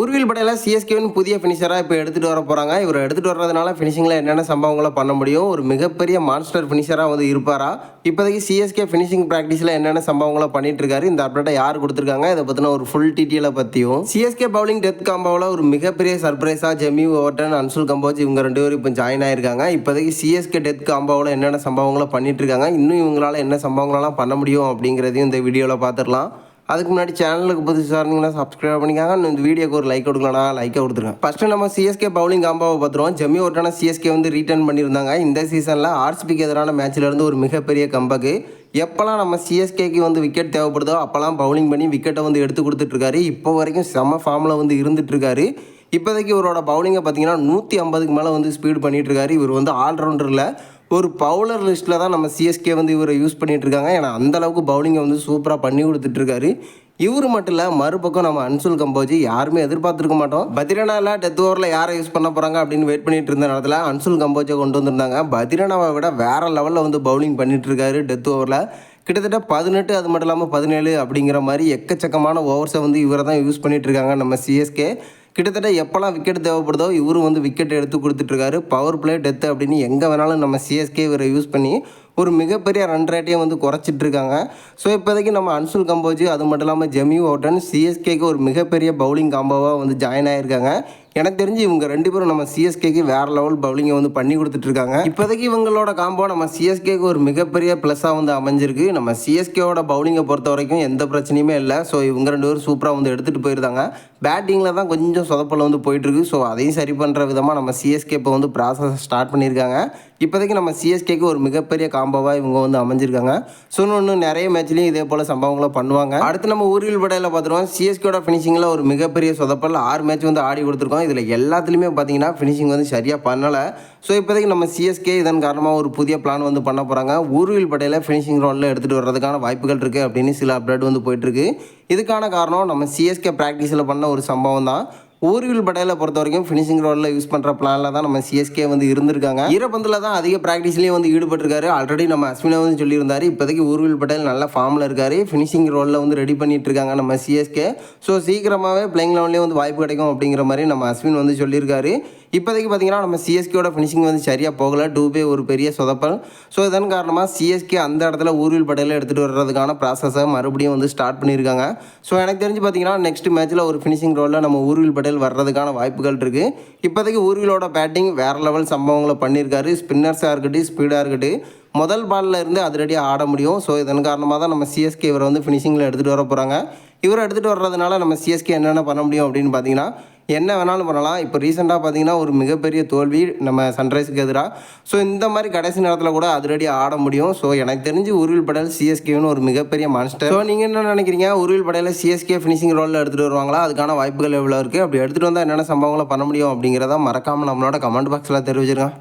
ஊர்வில் படையில் சிஎஸ்கேவின் புதிய ஃபினிஷராக இப்போ எடுத்துகிட்டு வர போகிறாங்க. இவர் எடுத்துகிட்டு வர்றதுனால ஃபினிஷிங்கில் என்னென்ன சம்பவங்களை பண்ண முடியும், ஒரு மிகப்பெரிய மான்ஸ்டர் ஃபினிஷராக வந்து இருப்பாரா, இப்போதைக்கு சிஎஸ்கே ஃபினிஷிங் ப்ராக்டிஸில் என்னென்ன சம்பவங்களை பண்ணிட்டு இருக்காரு, இந்த அப்டேட்டை யார் கொடுத்துருக்காங்க, இதை பற்றின ஒரு ஃபுல் டீட்டெயிலை பற்றியும் சிஎஸ்கே பவுலிங் டெத் காம்போவில் ஒரு மிகப்பெரிய சர்ப்ரைஸாக ஜெமி ஓவர்டன், அன்சுல் கம்போஜ் இவங்க 2 பேரும் இப்போ ஜாயின் ஆயிருக்காங்க. இப்போதைக்கு சிஎஸ்கே டெத் காம்போவில் என்னென்ன சம்பவங்களை பண்ணிட்டு இருக்காங்க, இன்னும் இவங்களால என்ன சம்பவங்களெல்லாம் பண்ண முடியும் அப்படிங்கிறதையும் இந்த வீடியோவில் பார்த்துடலாம். அதுக்கு முன்னாடி சேனலுக்கு புதுசாக இருந்தீங்கன்னா சப்ஸ்கிரைப் பண்ணிக்காங்க. இந்த வீடியோக்கு ஒரு லைக் கொடுக்கலாம், லைக்கை கொடுத்துருங்க. ஃபஸ்ட்டு நம்ம சிஎஸ்கே பவுலிங் காம்பாவை பார்த்துருவோம். ஜெமி ஓவர்டனை சிஎஸ்கே வந்து ரிட்டர்ன் பண்ணியிருந்தாங்க. இந்த சீசனில் ஆர்சிபிக்கு எதிரான மேட்ச்சில் இருந்து ஒரு மிகப்பெரிய கம்பக்கு. எப்போல்லாம் நம்ம சிஎஸ்கேக்கு வந்து விக்கெட் தேவைப்படுதோ அப்போல்லாம் பவுலிங் பண்ணி விக்கெட்டை வந்து எடுத்து கொடுத்துட்ருக்காரு. இப்போ வரைக்கும் செம ஃபார்மில் வந்து இருந்துகிட்ருக்காரு. இப்போதைக்கு இவரோட பவுலிங்கை பார்த்தீங்கன்னா 150க்கு மேலே வந்து ஸ்பீட் பண்ணிகிட்ருக்காரு. இவர் வந்து ஆல்ரவுண்டரில் ஒரு பவுலர் லிஸ்ட்டில் தான் நம்ம சிஎஸ்கே வந்து இவரை யூஸ் பண்ணிகிட்ருக்காங்க. ஏன்னா அந்தளவுக்கு பவுலிங்கை வந்து சூப்பராக பண்ணி கொடுத்துட்ருக்காரு. இவர் மட்டும் இல்லை, மறுபக்கம் நம்ம அன்சுல் கம்போஜ் யாருமே எதிர்பார்த்துருக்க மாட்டோம். பத்ரினாவில் டெத் ஓவரில் யாரை யூஸ் பண்ண போகிறாங்க அப்படின்னு வெயிட் பண்ணிட்டு இருந்த நேரத்தில் அன்சுல் கம்போஜை கொண்டு வந்திருந்தாங்க. பத்ரினாவை விட வேறு லெவலில் வந்து பவுலிங் பண்ணிகிட்ருக்காரு டெத் ஓவரில். கிட்டத்தட்ட 18 அது மட்டும் இல்லாமல் 17 அப்படிங்கிற மாதிரி எக்கச்சக்கமான ஓவர்ஸை வந்து இவரை தான் யூஸ் பண்ணிகிட்ருக்காங்க நம்ம சிஎஸ்கே. கிட்டத்தட்ட எப்போல்லாம் விக்கெட் தேவைப்படுதோ இவரும் வந்து விக்கெட் எடுத்து கொடுத்துட்ருக்காரு. பவர் பிளே டெத்து அப்படின்னு எங்கே வேணாலும் நம்ம சிஎஸ்கே இவரை யூஸ் பண்ணி ஒரு மிகப்பெரிய ரன் ரேட்டையும் வந்து குறைச்சிட்ருக்காங்க. ஸோ இப்போதைக்கு நம்ம அன்சுல் கம்போஜ் அது மட்டும் இல்லாமல் ஜெமி ஓவர்டன் சிஎஸ்கேக்கு ஒரு மிகப்பெரிய பவுலிங் காம்போவாக வந்து ஜாயின் ஆகியிருக்காங்க. எனக்கு தெரிஞ்சு இவங்க 2 பேரும் நம்ம சிஎஸ்கேக்கு வேறு லெவல் பவுலிங்கை வந்து பண்ணி கொடுத்துட்ருக்காங்க. இப்போதைக்கு இவங்களோட காம்போ நம்ம சிஎஸ்கேக்கு ஒரு மிகப்பெரிய ப்ளஸ்ஸாக வந்து அமைஞ்சிருக்கு. நம்ம சிஎஸ்கேவோட பவுலிங்கை பொறுத்த வரைக்கும் எந்த பிரச்சனையுமே இல்லை. ஸோ இவங்க 2 பேரும் சூப்பராக வந்து எடுத்துகிட்டு போயிருந்தாங்க. பேட்டிங்கில் தான் கொஞ்சம் சொதப்பல் வந்து போயிட்டுருக்கு. ஸோ அதையும் சரி பண்ணுற விதமாக நம்ம சிஎஸ்கே இப்போ வந்து ப்ராசஸ் ஸ்டார்ட் பண்ணியிருக்காங்க. இப்போதைக்கு நம்ம சிஎஸ்கேக்கு ஒரு மிகப்பெரிய காம்போவாக இவங்க வந்து அமைஞ்சிருக்காங்க. ஸோ இன்னும் நிறைய மேட்ச்லேயும் இதே போல் சம்பவங்களை பண்ணுவாங்க. அடுத்து நம்ம ஊர்வில் படையில் பார்த்துருவோம். சிஎஸ்கேயோட ஃபினிஷிங்கில் ஒரு மிகப்பெரிய சொதப்பல் 6 மேட்ச் வந்து ஆடி கொடுத்துருக்கோம். இதில் எல்லாத்துலேயுமே பார்த்தீங்கன்னா ஃபினிஷிங் வந்து சரியாக பண்ணலை. ஸோ இப்போதைக்கு நம்ம சிஎஸ்கே இதன் காரணமாக ஒரு புதிய பிளான் வந்து பண்ண போகிறாங்க. ஊர்வில் படையில் ஃபினிஷிங் ரோலில் எடுத்துகிட்டு வர்றதுக்கான வாய்ப்புகள் இருக்குது அப்படின்னு சில அப்டேட் வந்து போயிட்டுருக்கு. இதுக்கான காரணம் நம்ம சிஎஸ்கே ப்ராக்டிஸில் பண்ண ஒரு சம்பவம் தான். ஊர்வில் படையில் பொறுத்த வரைக்கும் ஃபினிஷிங் ரோலில் யூஸ் பண்ணுற பிளானில் தான் நம்ம சிஎஸ்கே வந்து இருந்திருக்காங்க. ஈரப்பந்தில் தான் அதிக ப்ராக்டிஸ்லேயும் வந்து ஈடுபட்டிருக்காரு. ஆல்ரெடி நம்ம அஸ்வினை வந்து சொல்லியிருந்தார். இப்போதைக்கு ஊர்வில் படையில் நல்ல ஃபார்மில் இருக்கார். ஃபினிஷிங் ரோலில் வந்து ரெடி பண்ணிட்டு இருக்காங்க நம்ம சிஎஸ்கே. ஸோ சீக்கிரமாகவே பிளேயிங் லெவன்லேயே வந்து வாய்ப்பு கிடைக்கும் அப்படிங்கிற மாதிரி நம்ம அஸ்வின் வந்து சொல்லியிருக்காரு. இப்போதைக்கு பார்த்தீங்கன்னா நம்ம சிஎஸ்கேயோட ஃபினிஷிங் வந்து சரியாக போகலை. டூபே ஒரு பெரிய சொதப்பல். ஸோ இதன் காரணமாக சிஎஸ்கே அந்த இடத்துல ஊர்வில் படையில் எடுத்துகிட்டு வர்றதுக்கான ப்ராசஸை மறுபடியும் வந்து ஸ்டார்ட் பண்ணியிருக்காங்க. ஸோ எனக்கு தெரிஞ்சு பார்த்தீங்கன்னா நெக்ஸ்ட் மேட்ச்சில் ஒரு ஃபினிஷிங் ரோலில் நம்ம ஊர்வில் படையில் வர்றதுக்கான வாய்ப்புகள் இருக்குது. இப்போதைக்கு ஊர்விலோட பேட்டிங் வேறு லெவல் சம்பவங்களை பண்ணியிருக்காரு. ஸ்பின்னர்ஸாக இருக்கட்டும், ஸ்பீடாக இருக்கட்டும், முதல் பாலில் இருந்து அதிரடியாக ஆட முடியும். ஸோ இதன் காரணமாக தான் நம்ம சிஎஸ்கே இவரை வந்து ஃபினிஷிங்கில் எடுத்துகிட்டு வர போகிறாங்க. இவரை எடுத்துகிட்டு வர்றதுனால நம்ம சிஎஸ்கே என்னென்ன பண்ண முடியும் அப்படின்னு பார்த்தீங்கன்னா என்ன வேணாலும் பண்ணலாம். இப்போ ரீசெண்டாக பார்த்தீங்கன்னா ஒரு மிகப்பெரிய தோல்வி நம்ம சன்ரைஸுக்கு எதிராக. ஸோ இந்த மாதிரி கடைசி நேரத்தில் கூட அதிரடியாக ஆட முடியும். ஸோ எனக்கு தெரிஞ்சு ஊர்வில் படையில் சிஎஸ்கேன்னு ஒரு மிகப்பெரிய மான்ஸ்டர். ஸோ நீங்கள் என்ன நினைக்கிறீங்க? ஊர்வில் படையில் சிஎஸ்கே ஃபினிஷிங் ரோலில் எடுத்துகிட்டு வருவாங்களா? அதுக்கான வாய்ப்புகள் எவ்வளோ இருக்குது? அப்படி எடுத்துகிட்டு வந்தால் என்னென்ன சம்பவங்களை பண்ண முடியும் அப்படிங்கிறத மறக்காமல் நம்மளோட கமெண்ட் பாக்ஸில் தெரிவிச்சிருக்கேன்.